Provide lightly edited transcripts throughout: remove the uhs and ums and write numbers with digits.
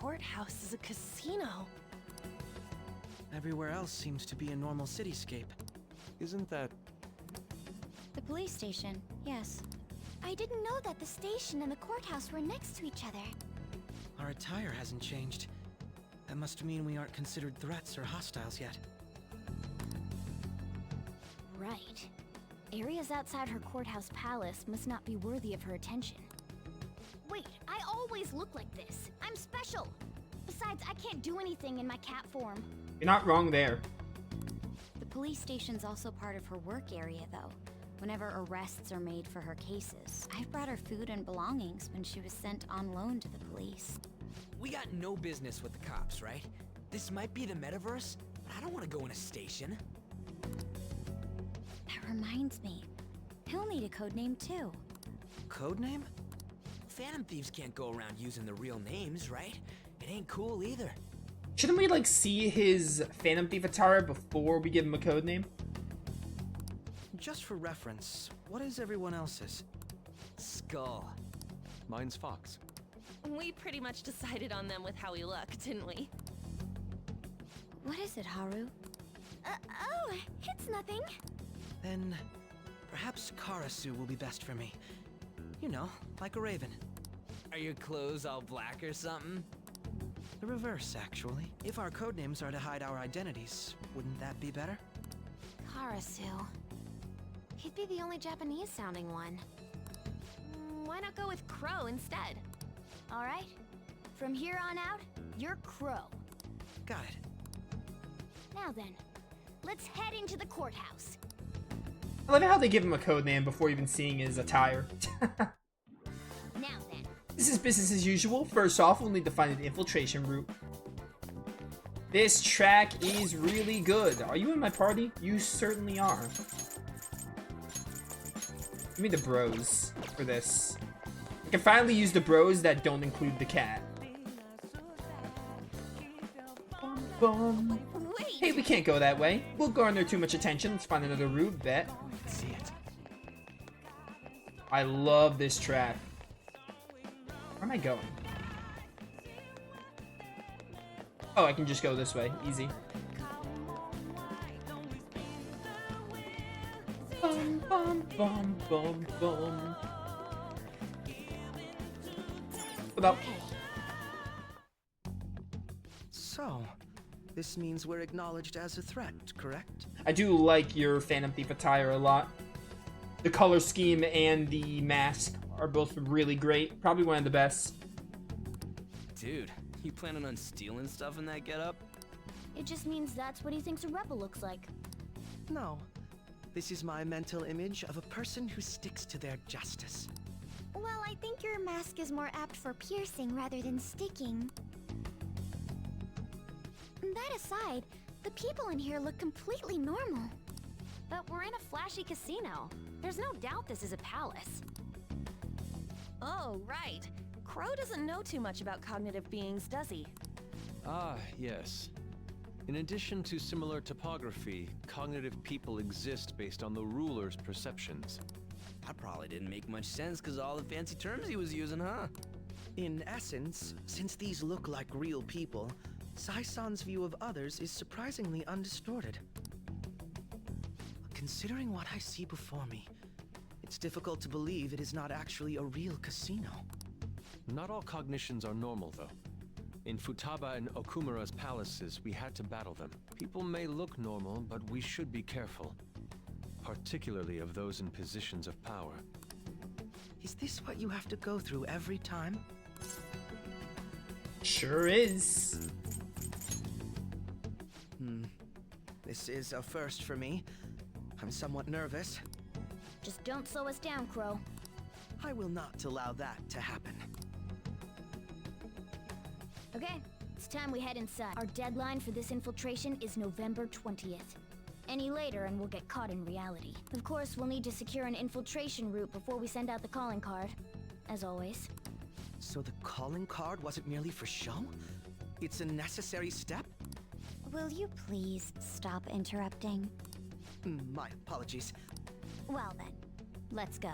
courthouse is a casino. Everywhere else seems to be a normal cityscape. Isn't that... The police station, yes. I didn't know that the station and the courthouse were next to each other. Our attire hasn't changed. That must mean we aren't considered threats or hostiles yet. Right. Areas outside her courthouse palace must not be worthy of her attention. Wait, I always look like this. I'm special. Besides, I can't do anything in my cat form. You're not wrong there. The police station's also part of her work area, though. Whenever arrests are made for her cases, I've brought her food and belongings when she was sent on loan to the police. We got no business with the cops, right? This might be the metaverse, but I don't want to go in a station. That reminds me. He'll need a codename, too. Codename? Phantom thieves can't go around using their real names, right? It ain't cool either. Shouldn't we, like, see his Phantom Thief attire before we give him a code name? Just for reference, what is everyone else's? Skull. Mine's Fox. We pretty much decided on them with how we look, didn't we? What is it, Haru? Oh, it's nothing. Then, perhaps Karasu will be best for me. You know, like a raven. Are your clothes all black or something? The reverse, actually. If our codenames are to hide our identities, wouldn't that be better? Karasu. He'd be the only Japanese-sounding one. Why not go with Crow instead? All right. From here on out, you're Crow. Got it. Now then, let's head into the courthouse. I love how they give him a code name before even seeing his attire. Now then. This is business as usual. First off, we'll need to find an infiltration route. This track is really good. Are you in my party? You certainly are. Give me the bros for this. I can finally use the bros that don't include the cat. Bum, bum. Wait! Hey, we can't go that way. We'll garner too much attention. Let's find another route, bet. Let's see it. I love this track. Where am I going? Oh, I can just go this way. Easy. Bum, bum, bum, bum, bum. What up? So, this means we're acknowledged as a threat, correct? I do like your Phantom Thief attire a lot. The color scheme and the mask are both really great. Probably one of the best. Dude, you planning on stealing stuff in that getup? It just means that's what he thinks a rebel looks like. No. This is my mental image of a person who sticks to their justice. Well, I think your mask is more apt for piercing rather than sticking. That aside, the people in here look completely normal. But we're in a flashy casino. There's no doubt this is a palace. Oh, right. Crow doesn't know too much about cognitive beings, does he? Ah, yes. In addition to similar topography, cognitive people exist based on the ruler's perceptions. That probably didn't make much sense because all the fancy terms he was using, huh? In essence, since these look like real people, Sai-san's view of others is surprisingly undistorted. Considering what I see before me, it's difficult to believe it is not actually a real casino. Not all cognitions are normal, though. In Futaba and Okumura's palaces, we had to battle them. People may look normal, but we should be careful. Particularly of those in positions of power. Is this what you have to go through every time? Sure is. This is a first for me. I'm somewhat nervous. Just don't slow us down, Crow. I will not allow that to happen. Okay, it's time we head inside. Our deadline for this infiltration is November 20th. Any later and we'll get caught in reality. Of course, we'll need to secure an infiltration route before we send out the calling card. As always. So the calling card wasn't merely for show? It's a necessary step? Will you please stop interrupting? My apologies. Well then, let's go.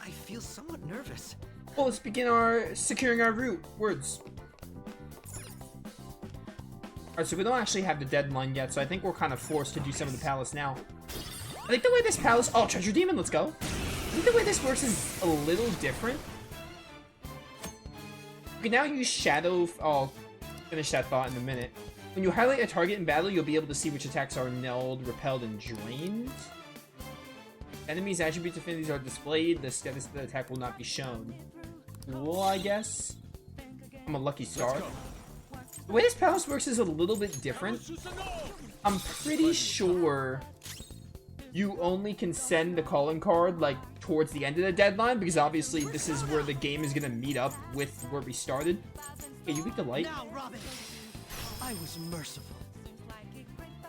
I feel somewhat nervous. Well, let's begin securing our route. Words. Alright, so we don't actually have the deadline yet, so I think we're kind of forced to do some of the palace now. I think the way this palace... Oh, Treasure Demon, let's go. I think the way this works is a little different. You can now use Shadow... I'll finish that thought in a minute. When you highlight a target in battle, you'll be able to see which attacks are nulled, repelled, and drained. Enemies' attributes affinities are displayed. The status of the attack will not be shown. Cool, I guess. I'm a lucky star. The way this palace works is a little bit different. I'm pretty sure you only can send the calling card, like, towards the end of the deadline, because obviously this is where the game is gonna meet up with where we started. Okay, you beat the light. Now, Robin, I was merciful.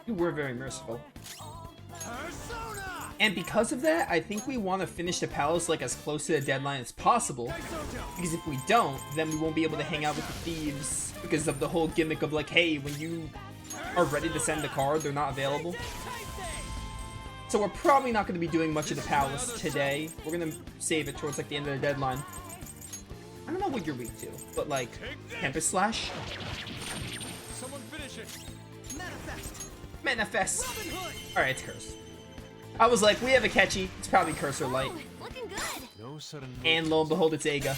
You were very merciful. Persona! And because of that, I think we want to finish the palace like as close to the deadline as possible. Because if we don't, then we won't be able to hang out with the thieves. Because of the whole gimmick of like, hey, when you are ready to send the card, they're not available. So we're probably not going to be doing much of the palace today. We're going to save it towards like the end of the deadline. I don't know what you're weak to, but like, Tempest Slash? Someone finish it. Manifest. Manifest. Alright, it's Curse. I was like, we have a catchy. It's probably Curse or Light. Oh, looking good. No sudden. And lo and behold, it's Aga.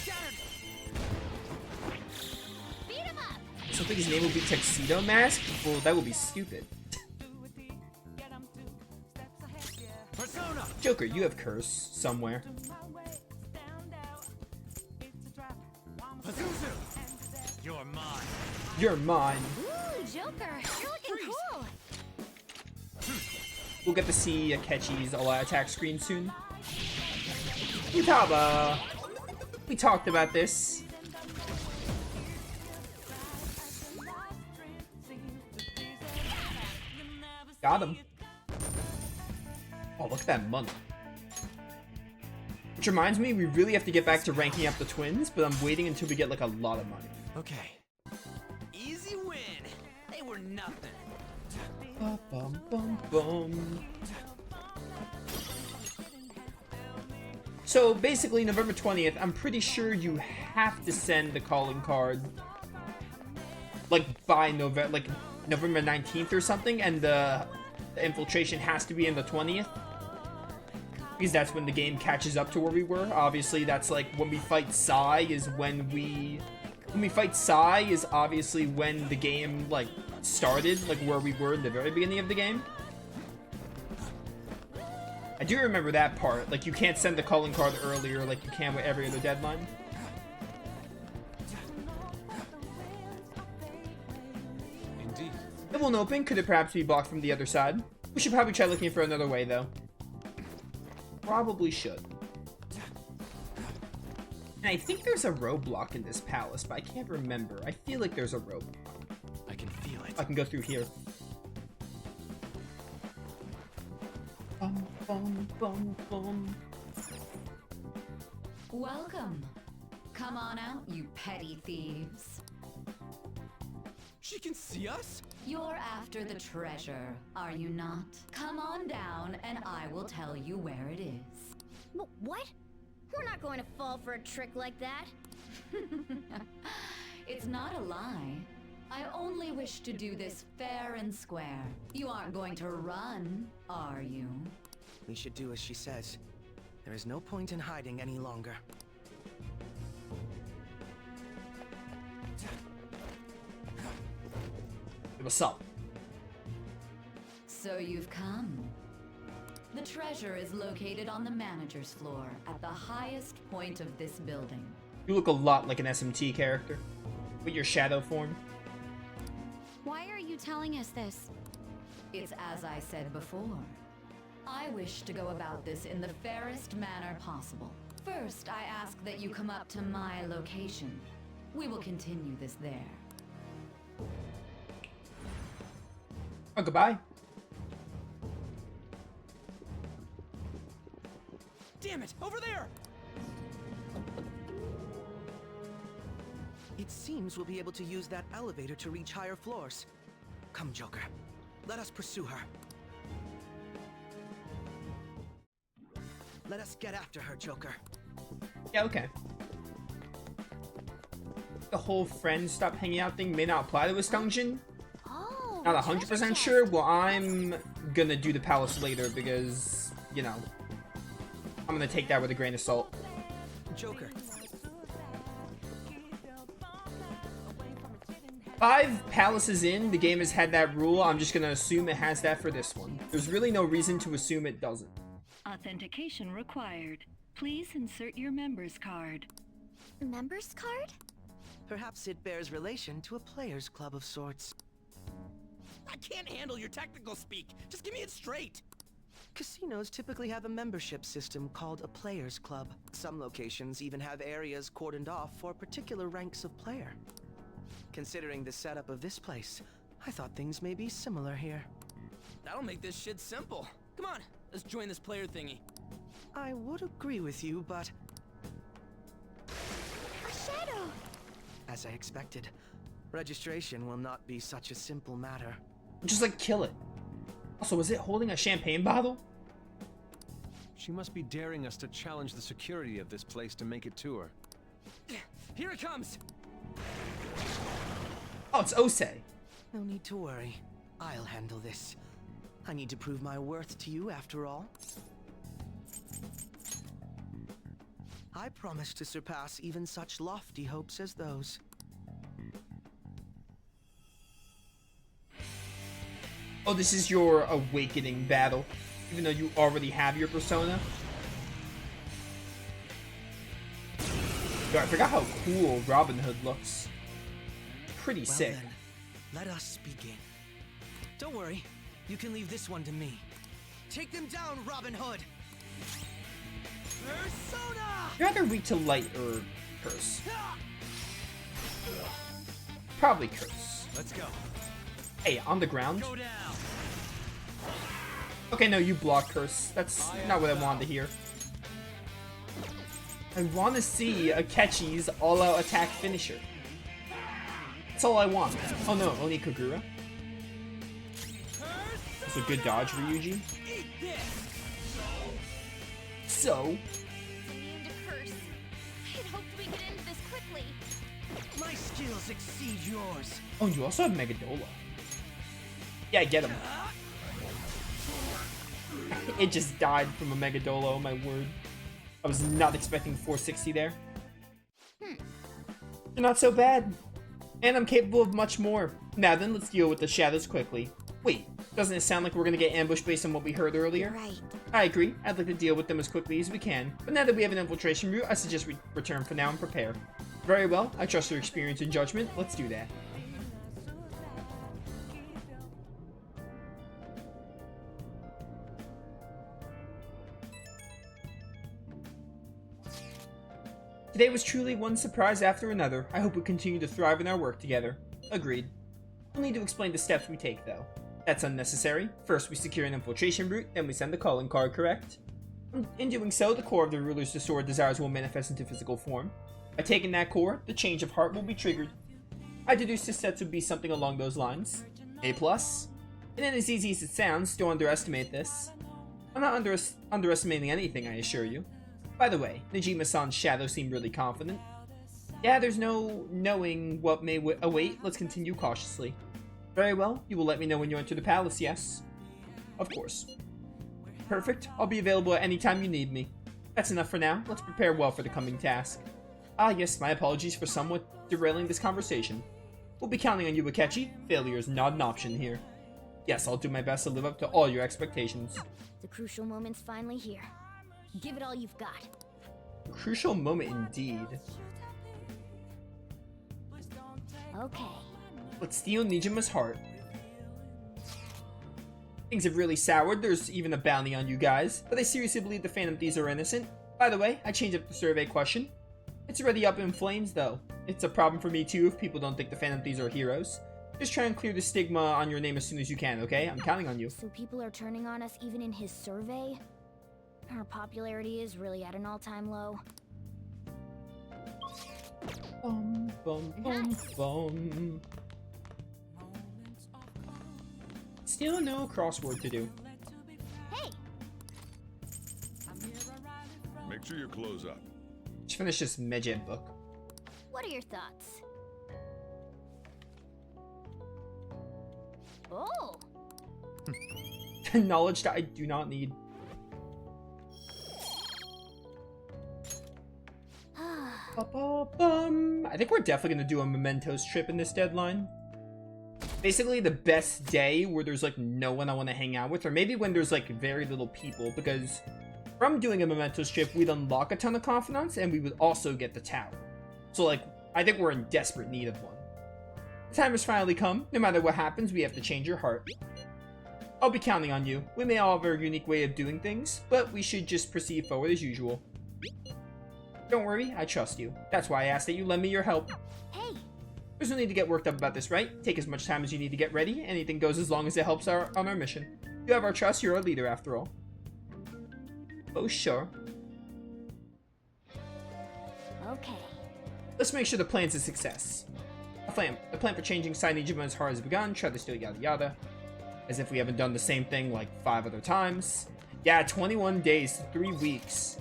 Beat him up. I don't think his name will be Tuxedo Mask? Well, that would be stupid. Persona. Joker, you have Curse somewhere. Pazuzu. You're mine. You're mine. Ooh, Joker, you're looking cool. We'll get to see Akechi's all-out attack screen soon. Futaba! We talked about this. Got him. Oh, look at that money. Which reminds me, we really have to get back to ranking up the twins, but I'm waiting until we get like a lot of money. Okay. Easy win. They were nothing. Bum, bum, bum. So basically, November 20th, I'm pretty sure you have to send the calling card like by November 19th or something, and the infiltration has to be in the 20th. Because that's when the game catches up to where we were. Obviously, that's like when we fight Sai is when we fight Sai is obviously when the game like started, like where we were in the very beginning of the game. I do remember that part. Like you can't send the calling card earlier like you can with every other deadline. Indeed. It won't open. Could it perhaps be blocked from the other side? We should probably try looking for another way though. Probably should. And I think there's a roadblock in this palace, but I can't remember. I feel like there's a roadblock. I can feel it. I can go through here. Bum, bum, bum, bum. Welcome. Come on out, you petty thieves. She can see us? You're after the treasure, are you not? Come on down and I will tell you where it is. What? We're not going to fall for a trick like that. It's not a lie. I only wish to do this fair and square. You aren't going to run, are you? We should do as she says. There is no point in hiding any longer. What's up? So you've come. The treasure is located on the manager's floor at the highest point of this building. You look a lot like an SMT character with your shadow form. Why are you telling us this? It's as I said before. I wish to go about this in the fairest manner possible. First, I ask that you come up to my location. We will continue this there. Oh, goodbye. Damn it! Over there! It seems we'll be able to use that elevator to reach higher floors. Come, Joker. Let us pursue her. Let us get after her, Joker. Yeah, okay. the whole friends stop hanging out thing may not apply to this dungeon. Oh, Not treasure 100% chest. sure. Well, I'm gonna do the palace later because, you know, I'm gonna take that with a grain of salt. Joker. 5 palaces in, the game has had that rule. I'm just gonna assume it has that for this one. There's really no reason to assume it doesn't. Authentication required. Please insert your member's card. Member's card? Perhaps it bears relation to a players' club of sorts. I can't handle your technical speak. Just give me it straight. Casinos typically have a membership system called a players' club. Some locations even have areas cordoned off for particular ranks of player. Considering the setup of this place, I thought things may be similar here. That'll make this shit simple. Come on, let's join this player thingy. I would agree with you, but A shadow! as I expected, registration will not be such a simple matter. Just like kill it. Also, was it holding a champagne bottle? She must be daring us to challenge the security of this place to make it to her. Here it comes. Oh, it's Osei. No need to worry. I'll handle this. I need to prove my worth to you after all. I promise to surpass even such lofty hopes as those. Oh, this is your awakening battle, even though you already have your persona. Yo, I forgot how cool Robin Hood looks. Pretty sick. Then, let us begin. Don't worry, you can leave this one to me. Take them down, Robin Hood! Persona! You're either weak to light or curse. Probably curse. Let's go. Hey, on the ground? Go down. Okay, no, you block curse. That's not what I wanted to hear. I want to see Akechi's all-out attack finisher. That's all I want. Oh no, only Kagura. That's a good dodge, Ryuji. Eat this. So, Immune to curse. I had hoped we could end this quickly. My skills exceed yours. oh, and you also have Megadola. Yeah, get him. It just died from a Megadola, oh my word. I was not expecting 460 there. You're not so bad. And I'm capable of much more. Now then, let's deal with the shadows quickly. Wait, doesn't it sound like we're gonna get ambushed based on what we heard earlier? Right. I agree. I'd like to deal with them as quickly as we can. But now that we have an infiltration route, I suggest we return for now and prepare. Very well. I trust your experience and judgment. Let's do that. Today was truly one surprise after another. I hope we continue to thrive in our work together. Agreed. We'll need to explain the steps we take, though. That's unnecessary. First, we secure an infiltration route, then we send the calling card, correct? In doing so, the core of the ruler's disordered desires will manifest into physical form. By taking that core, the change of heart will be triggered. I deduced the steps would be something along those lines. A+. It ain't as easy as it sounds, don't underestimate this. I'm not underestimating anything, I assure you. By the way, Najima-san's shadow seemed really confident. Yeah, there's no knowing what may await. Let's continue cautiously. Very well, you will let me know when you enter the palace, yes? Of course. Perfect, I'll be available at any time you need me. That's enough for now, let's prepare well for the coming task. Ah yes, my apologies for somewhat derailing this conversation. We'll be counting on you, Akechi. Failure is not an option here. Yes, I'll do my best to live up to all your expectations. The crucial moment's finally here. Give it all you've got. Crucial moment indeed. Okay. Let's steal Nijima's heart. Things have really soured. There's even a bounty on you guys. But I seriously believe the Phantom Thieves are innocent. By the way, I changed up the survey question. It's already up in flames, though. It's a problem for me, too, if people don't think the Phantom Thieves are heroes. Just try and clear the stigma on your name as soon as you can, okay? I'm counting on you. So people are turning on us even in his survey? Our popularity is really at an all-time low. Bum, bum, bum, bum. Still no crossword to do. Hey! Make sure you close up. Just finish this Medjed book. What are your thoughts? Oh! Knowledge that I do not need. Ba-ba-bum. I think we're definitely gonna do a mementos trip in this deadline. Basically the best day where there's like no one I want to hang out with, or maybe when there's like very little people, because from doing a mementos trip we'd unlock a ton of confidants and we would also get the tower. So like I think we're in desperate need of one. The time has finally come. No matter what happens, we have to change your heart. I'll be counting on you. We may all have our unique way of doing things, but we should just proceed forward as usual. Don't worry, I trust you. That's why I asked that you lend me your help. Hey! There's no need to get worked up about this, right? Take as much time as you need to get ready. Anything goes as long as it helps on our mission. You have our trust, you're our leader after all. Oh, sure. Okay. Let's make sure the plan's a success. The plan for changing signage events has begun. Try to steal yada yada. As if we haven't done the same thing like 5 other times. Yeah, 21 days, 3 weeks.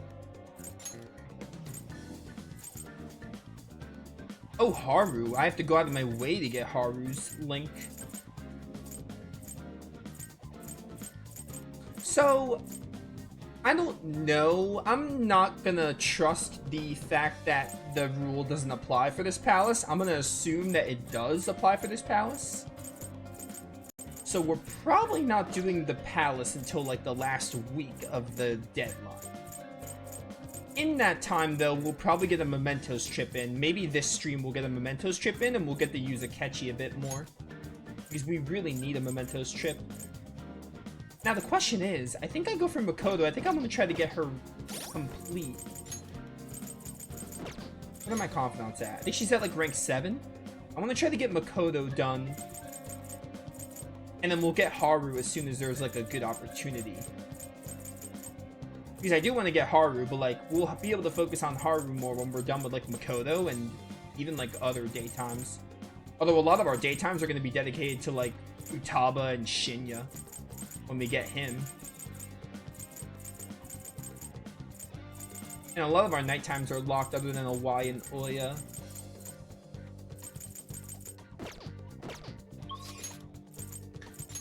Oh, Haru. I have to go out of my way to get Haru's link. So, I don't know. I'm not gonna trust the fact that the rule doesn't apply for this palace. I'm gonna assume that it does apply for this palace. So we're probably not doing the palace until like the last week of the deadline. In that time though, we'll probably get a mementos trip in. Maybe this stream we'll get a mementos trip in and we'll get to use Akechi a bit more. Because we really need a mementos trip. Now the question is, I think I go for Makoto. I think I'm going to try to get her complete. What are my confidants at? I think she's at like rank 7. I want to try to get Makoto done. And then we'll get Haru as soon as there's like a good opportunity. Because I do want to get Haru, but like we'll be able to focus on Haru more when we're done with like Makoto and even like other daytimes. Although a lot of our daytimes are going to be dedicated to like Futaba and Shinya when we get him. And a lot of our night times are locked other than Awai and Oya.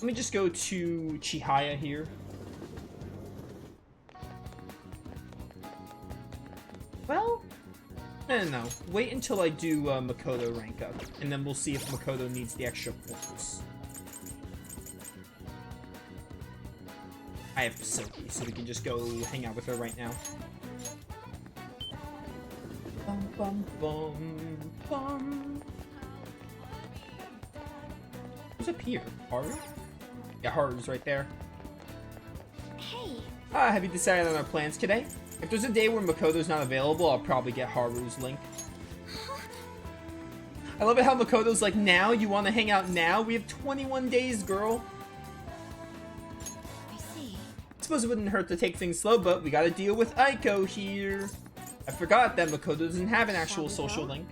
Let me just go to Chihaya here. Well, no. Wait until I do Makoto rank up, and then we'll see if Makoto needs the extra points. I have Silky, so we can just go hang out with her right now. Bum, bum, bum, bum. Who's up here? Haru? Yeah, Haru's right there. Hey! Have you decided on our plans today? If there's a day where Makoto's not available, I'll probably get Haru's link. I love it how Makoto's like, now? You want to hang out now? We have 21 days, girl. I see. I suppose it wouldn't hurt to take things slow, but we gotta deal with Aiko here. I forgot that Makoto doesn't have an actual social link.